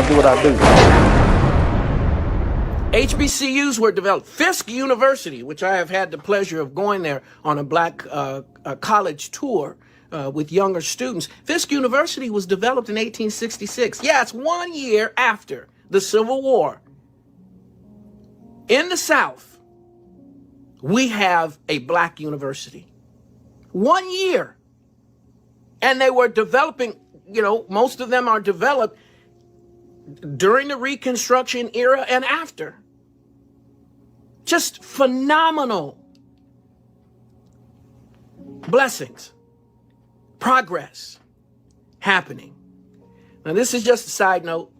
do what I do. HBCUs were developed. Fisk University, which I have had the pleasure of going there on a black college tour with younger students. Fisk University was developed in 1866. Yeah, it's 1 year after the Civil War. In the South, we have a black university. 1 year. And they were developing, most of them are developed during the Reconstruction era and after. Just phenomenal blessings, progress happening. Now, this is just a side note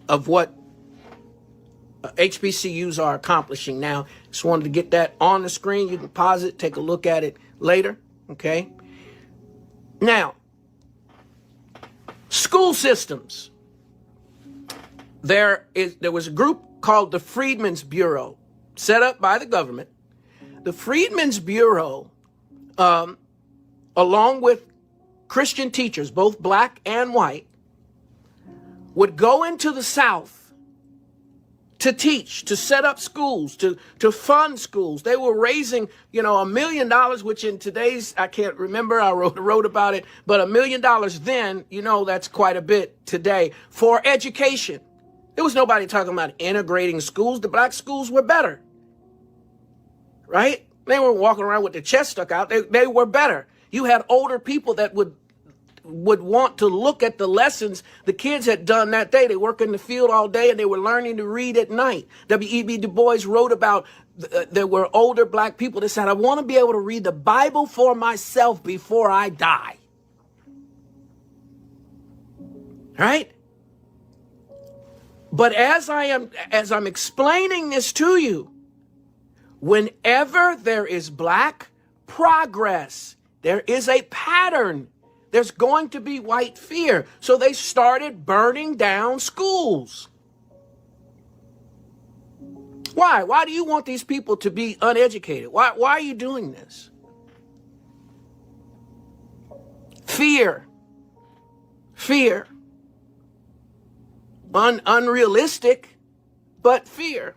of what HBCUs are accomplishing now. Just wanted to get that on the screen. You can pause it, take a look at it later, okay? Now, school systems. There was a group called the Freedmen's Bureau, set up by the government. The Freedmen's Bureau, along with Christian teachers, both black and white, would go into the South to teach, to set up schools, to fund schools. They were raising, $1 million, which in today's, I can't remember, I wrote about it, but $1 million then, that's quite a bit today, for education. There was nobody talking about integrating schools. The black schools were better, right? They weren't walking around with their chest stuck out. They were better. You had older people that would want to look at the lessons the kids had done that day. They work in the field all day and they were learning to read at night. W.E.B. Du Bois wrote about there were older black people that said, I want to be able to read the Bible for myself before I die. Right? But as I'm explaining this to you, whenever there is black progress, there is a pattern. There's going to be white fear. So they started burning down schools. Why? Why do you want these people to be uneducated? Why are you doing this? Fear. Fear. Unrealistic, but fear.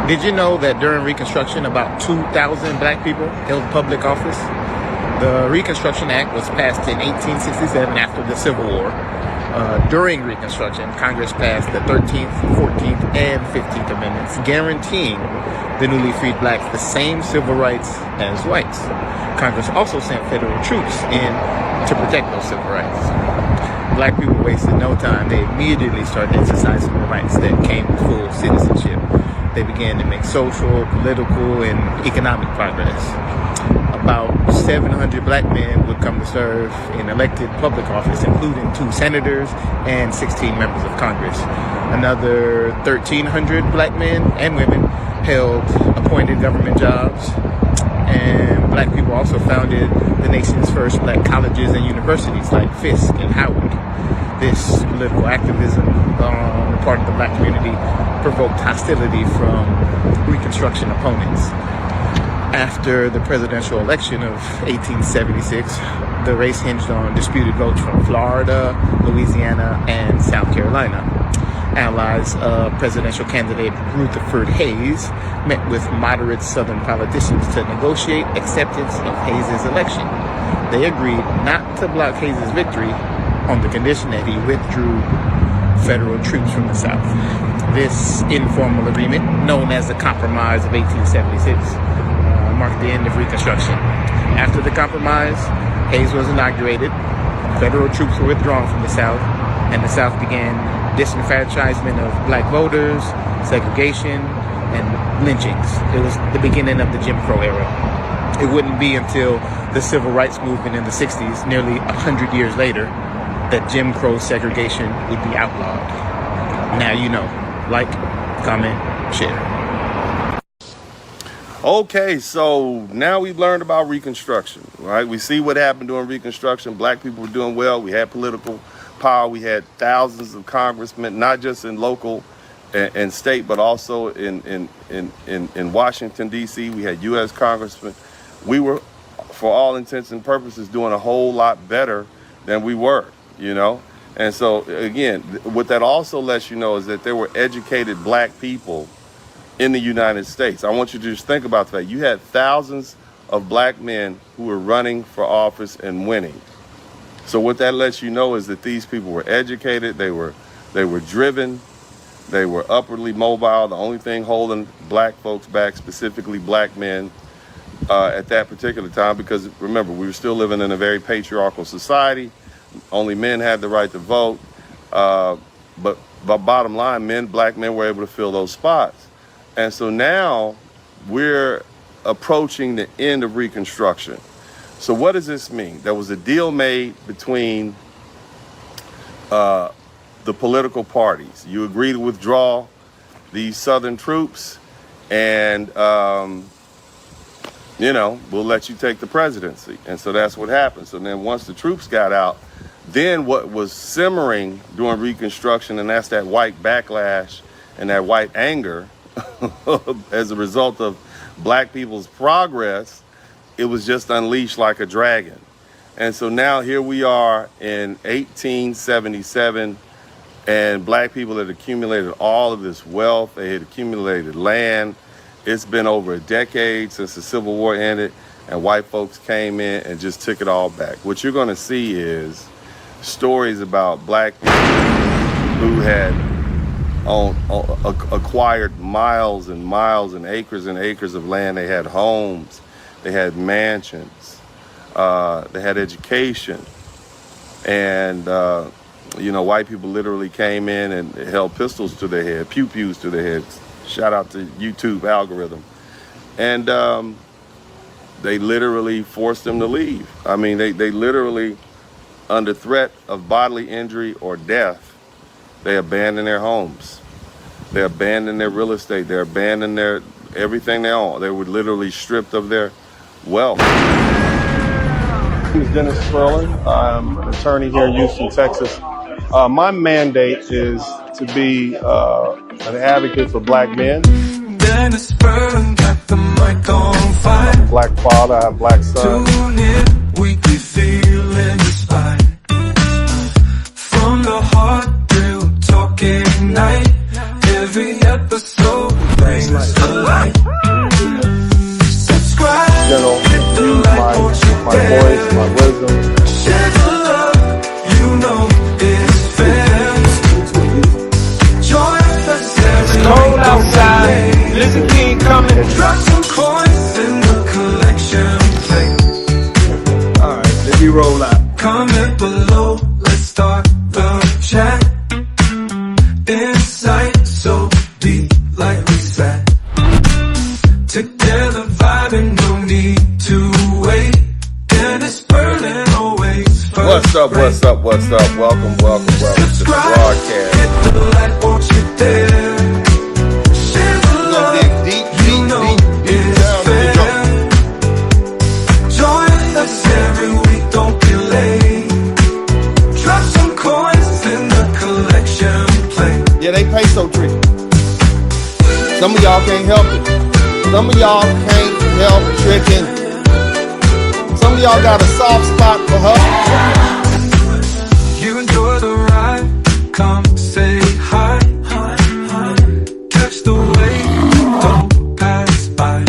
Did you know that during Reconstruction, about 2,000 black people held public office? The Reconstruction Act was passed in 1867 after the Civil War. During Reconstruction, Congress passed the 13th, 14th, and 15th Amendments, guaranteeing the newly freed blacks the same civil rights as whites. Congress also sent federal troops in to protect those civil rights. Black people wasted no time. They immediately started exercising the rights that came with full citizenship. They began to make social, political, and economic progress. About 700 black men would come to serve in elected public office, including 2 senators and 16 members of Congress. Another 1,300 black men and women held appointed government jobs. And black people also founded the nation's first black colleges and universities like Fisk and Howard. This political activism on the part of the black community provoked hostility from Reconstruction opponents. After the presidential election of 1876, the race hinged on disputed votes from Florida, Louisiana, and South Carolina. Allies of presidential candidate Rutherford Hayes met with moderate Southern politicians to negotiate acceptance of Hayes' election. They agreed not to block Hayes' victory on the condition that he withdrew federal troops from the South. This informal agreement, known as the Compromise of 1876, marked the end of Reconstruction. After the compromise, Hayes was inaugurated, federal troops were withdrawn from the South, and the South began disenfranchisement of black voters, segregation, and lynchings. It was the beginning of the Jim Crow era. It wouldn't be until the Civil Rights Movement in the 60s, nearly 100 years later, that Jim Crow segregation would be outlawed. Now you know. Like, comment, share. Okay, so now we've learned about Reconstruction, right? We see what happened during Reconstruction. Black people were doing well. We had political power. We had thousands of congressmen, not just in local and state, but also in Washington, D.C. We had U.S. congressmen. We were for all intents and purposes, doing a whole lot better than we were, you know? And so, again, what that also lets you know is that there were educated black people in the United States. I want you to just think about that. You had thousands of black men who were running for office and winning. So what that lets you know is that these people were educated, they were driven, they were upwardly mobile. The only thing holding black folks back, specifically black men, at that particular time, because remember, we were still living in a very patriarchal society. Only men had the right to vote. But bottom line, black men were able to fill those spots. And so now we're approaching the end of Reconstruction. So what does this mean? There was a deal made between the political parties. You agreed to withdraw these Southern troops, and we'll let you take the presidency. And so that's what happened. So then once the troops got out, then what was simmering during Reconstruction, and that's that white backlash and that white anger as a result of black people's progress, it was just unleashed like a dragon. And so now here we are in 1877, and black people had accumulated all of this wealth. They had accumulated land. It's been over a decade since the Civil War ended, and white folks came in and just took it all back. What you're going to see is stories about black people who had acquired miles and miles and acres of land. They had homes, they had mansions, they had education, and white people literally came in and held pistols to their head, pew-pews to their heads. Shout out to YouTube algorithm. And they literally forced them to leave. I mean, they literally, under threat of bodily injury or death, they abandoned their homes. They abandoned their real estate. They abandoned their everything they own. They were literally stripped of their wealth. My name is Dennis Spurling. I'm an attorney here in Houston, Texas. My mandate is to be an advocate for black men. Dennis Spurling got the mic on fire. I'm a black father, I have black sons. Tune in, weekly feeling inspired. From the heart, real talking night. Every episode brings a light. Subscribe, hit the like, my voice, my wisdom. Share the love, you know it's fair. Join us every cold outside. Listen, King coming. Drop some coins in the collection plate. Alright, let me roll out. Comment below, let's start the chat. Insight so deep, like we said. Together vibing, no need to wait. Dennis Spurling always first. What's up? Welcome to the broadcast. Hit the light, won't you dare. Share the love, you know it's fair. Join us every week, don't be late. Drop some coins in the collection plate. Yeah, they peso trick. Some of y'all can't help it. Some of y'all can't help tricking. Some of y'all got a soft spot for her. You enjoy the ride, come say hi. Catch the wave, don't pass by.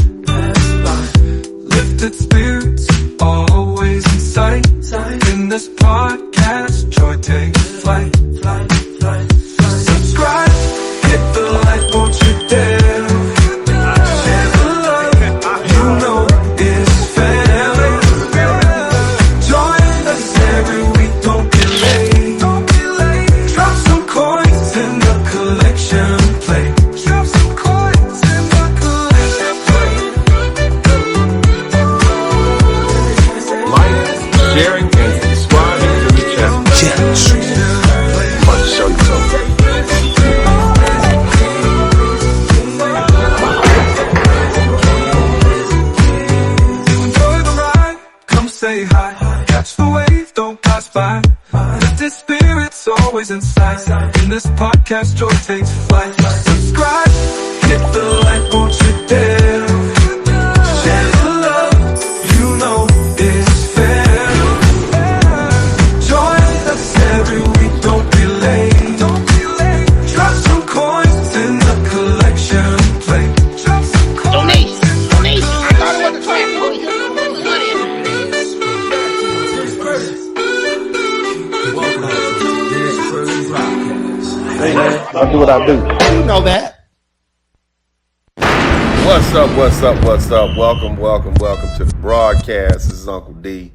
Lifted spirits, always in sight. In this podcast, joy takes flight. Subscribe, hit the like, won't you dare. Inside. In this podcast, joy takes flight. Subscribe, hit the like, won't you dare. Share the love, you know it. I do. You know that. What's up, what's up, what's up? Welcome to the broadcast. This is Uncle D.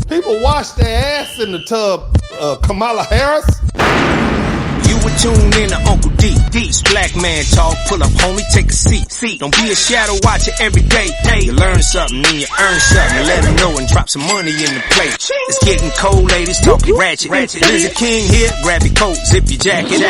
People wash their ass in the tub, Kamala Harris. You were tuned in to Uncle D. D's black man talk. Pull up, homie, take a seat. Don't be a shadow watcher every day. You learn something, then you earn something. Let them know and drop some money in the plate. It's getting cold, ladies, talking ratchet. There's a king here, grab your coat, zip your jacket.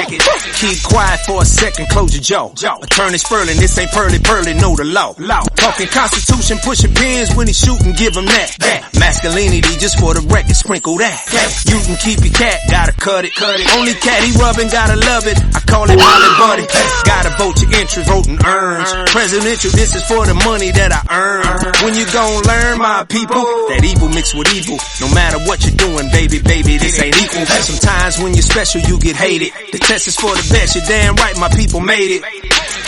Keep quiet for a second, close your jaw. Attorney Spurling, this ain't pearly, know the law. Talking Constitution, pushing pins when he shooting, give him that. Masculinity, just for the record, sprinkle that. You can keep your cat, gotta cut it. Only cat he rubbing, gotta love it. I call it Holly Buddy. Gotta vote your interest, voting earns. Presidential, this is for the money that I earn. When you gon' learn, my people, that evil mixed with evil. No matter what you're doing, baby, this ain't equal. Sometimes when you're special, you get hated. The test is for the best, you're damn right, my people made it.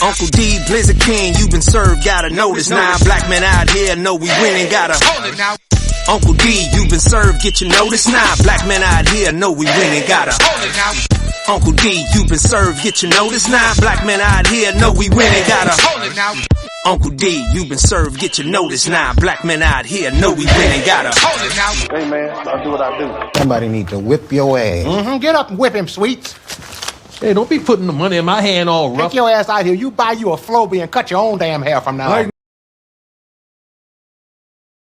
Uncle D, Blizzard King, you've been served, gotta know this now. Black men out here know we winning, gotta hold it now. Uncle D, you've been served, get your notice now. Black men out here know we winning, gotta hold it now. Uncle D, you've been served, get your notice now. Black men out here know we winning, gotta hold it now. Uncle D, you've been served, get your notice now. Black men out here know we winning, gotta hold it now. Hey man, I do what I do. Somebody need to whip your ass. Get up and whip him, Sweets. Hey, don't be putting the money in my hand all rough. Take your ass out here. You buy you a Flowbee and cut your own damn hair from now on.